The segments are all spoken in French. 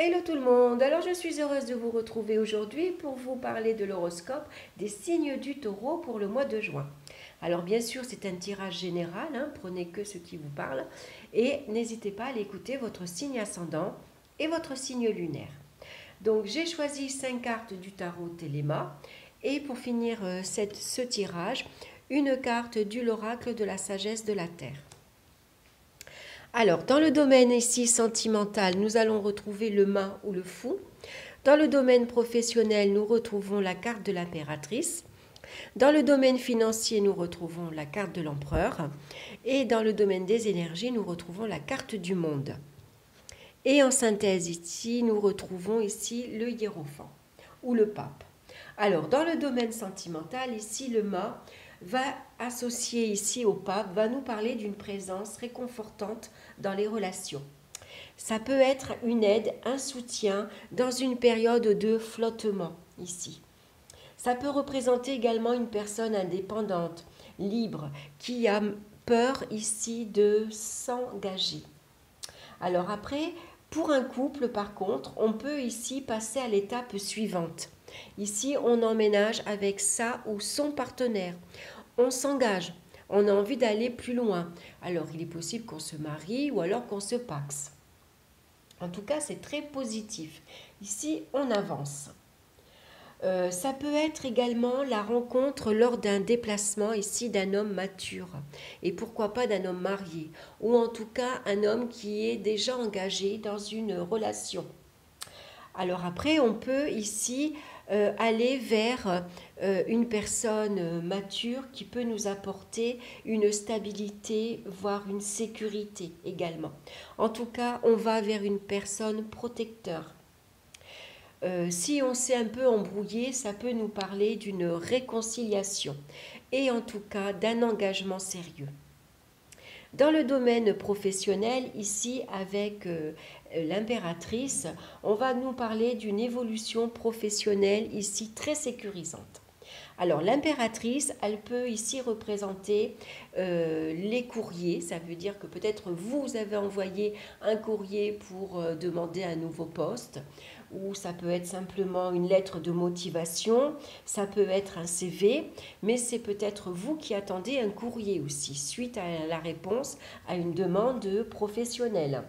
Hello tout le monde, alors je suis heureuse de vous retrouver aujourd'hui pour vous parler de l'horoscope des signes du taureau pour le mois de juin. Alors bien sûr c'est un tirage général, prenez que ce qui vous parle et n'hésitez pas à l'écouter votre signe ascendant et votre signe lunaire. Donc j'ai choisi 5 cartes du tarot Téléma et pour finir ce tirage, une carte du l'oracle de la sagesse de la Terre. Alors, dans le domaine ici sentimental, nous allons retrouver le main ou le fou. Dans le domaine professionnel, nous retrouvons la carte de l'impératrice. Dans le domaine financier, nous retrouvons la carte de l'empereur. Et dans le domaine des énergies, nous retrouvons la carte du monde. Et en synthèse ici, nous retrouvons ici le hiérophant ou le pape. Alors, dans le domaine sentimental, ici, le mât va associer ici au pape, va nous parler d'une présence réconfortante dans les relations. Ça peut être une aide, un soutien dans une période de flottement ici. Ça peut représenter également une personne indépendante, libre, qui a peur ici de s'engager. Alors après, pour un couple, par contre, on peut ici passer à l'étape suivante. Ici, on emménage avec sa ou son partenaire. On s'engage. On a envie d'aller plus loin. Alors, il est possible qu'on se marie ou alors qu'on se paxe. En tout cas, c'est très positif. Ici, on avance. Ça peut être également la rencontre lors d'un déplacement ici d'un homme mature et pourquoi pas d'un homme marié ou en tout cas un homme qui est déjà engagé dans une relation. Alors après, on peut ici aller vers une personne mature qui peut nous apporter une stabilité, voire une sécurité également. En tout cas, on va vers une personne protecteur. Si on s'est un peu embrouillé, ça peut nous parler d'une réconciliation et en tout cas d'un engagement sérieux. Dans le domaine professionnel, ici avec l'impératrice, on va nous parler d'une évolution professionnelle ici très sécurisante. Alors l'impératrice, elle peut ici représenter les courriers, ça veut dire que peut-être vous avez envoyé un courrier pour demander un nouveau poste, ou ça peut être simplement une lettre de motivation, ça peut être un CV, mais c'est peut-être vous qui attendez un courrier aussi, suite à la réponse à une demande professionnelle.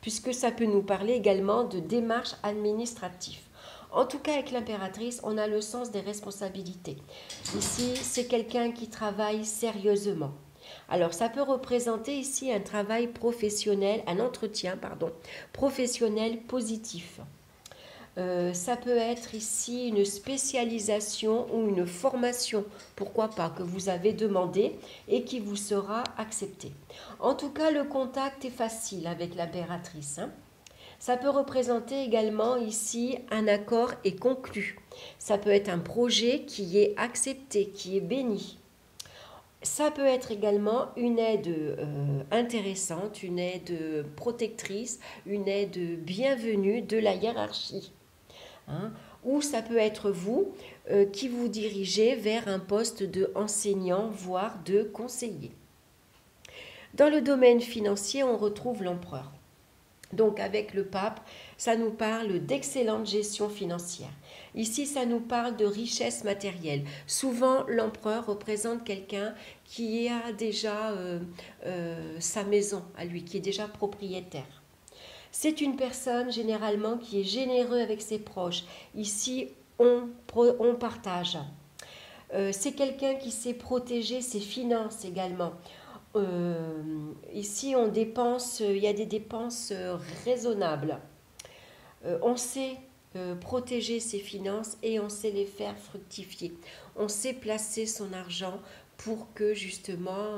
Puisque ça peut nous parler également de démarches administratives. En tout cas, avec l'impératrice, on a le sens des responsabilités. Ici, c'est quelqu'un qui travaille sérieusement. Alors, ça peut représenter ici un travail professionnel, un entretien, professionnel positif. Ça peut être ici une spécialisation ou une formation, pourquoi pas, que vous avez demandé et qui vous sera acceptée. En tout cas, le contact est facile avec l'impératrice. Ça peut représenter également ici un accord est conclu. Ça peut être un projet qui est accepté, qui est béni. Ça peut être également une aide intéressante, une aide protectrice, une aide bienvenue de la hiérarchie. Ou ça peut être vous qui vous dirigez vers un poste d'enseignant, voire de conseiller. Dans le domaine financier, on retrouve l'empereur. Donc avec le pape, ça nous parle d'excellente gestion financière. Ici, ça nous parle de richesse matérielle. Souvent, l'empereur représente quelqu'un qui a déjà sa maison à lui, qui est déjà propriétaire. C'est une personne généralement qui est généreux avec ses proches. Ici, on partage. C'est quelqu'un qui sait protéger ses finances également. Ici, on dépense, il y a des dépenses raisonnables. On sait protéger ses finances et on sait les faire fructifier. On sait placer son argent pour que justement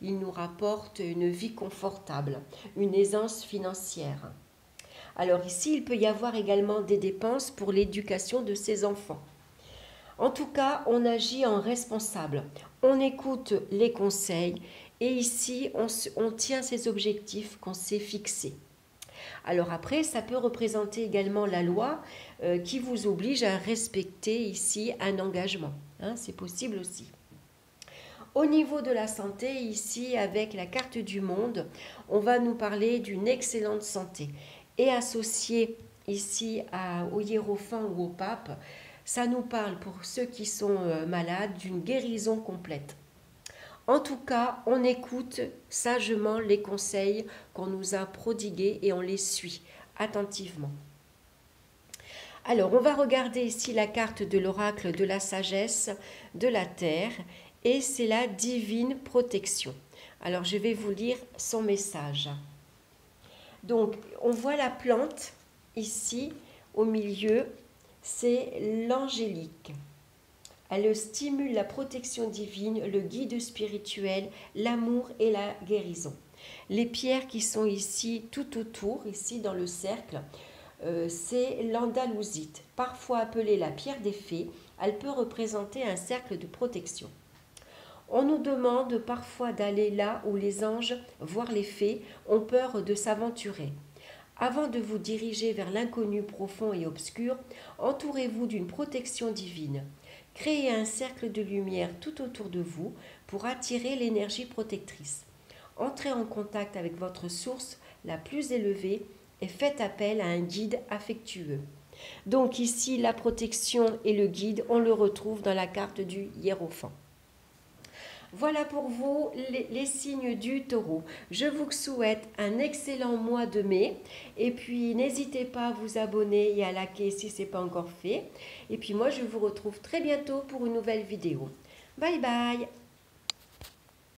il nous rapporte une vie confortable, une aisance financière. Alors ici, il peut y avoir également des dépenses pour l'éducation de ses enfants. En tout cas, on agit en responsable. On écoute les conseils et ici, on tient ses objectifs qu'on s'est fixés. Alors après, ça peut représenter également la loi qui vous oblige à respecter ici un engagement. C'est possible aussi. Au niveau de la santé, ici, avec la carte du monde, on va nous parler d'une excellente santé. est associé ici au hiérophant ou au pape, ça nous parle pour ceux qui sont malades d'une guérison complète. En tout cas, on écoute sagement les conseils qu'on nous a prodigués et on les suit attentivement. Alors, on va regarder ici la carte de l'oracle de la sagesse de la terre et c'est la divine protection. Alors, je vais vous lire son message. Donc, on voit la plante ici au milieu, c'est l'angélique. Elle stimule la protection divine, le guide spirituel, l'amour et la guérison. Les pierres qui sont ici tout autour, ici dans le cercle, c'est l'andalousite, parfois appelée la pierre des fées. Elle peut représenter un cercle de protection. On nous demande parfois d'aller là où les anges, voire les fées, ont peur de s'aventurer. Avant de vous diriger vers l'inconnu profond et obscur, entourez-vous d'une protection divine. Créez un cercle de lumière tout autour de vous pour attirer l'énergie protectrice. Entrez en contact avec votre source la plus élevée et faites appel à un guide affectueux. Donc ici, la protection et le guide, on le retrouve dans la carte du hiérophant. Voilà pour vous les signes du taureau. Je vous souhaite un excellent mois de mai. Et puis, n'hésitez pas à vous abonner et à liker si ce n'est pas encore fait. Et puis, moi, je vous retrouve très bientôt pour une nouvelle vidéo. Bye bye!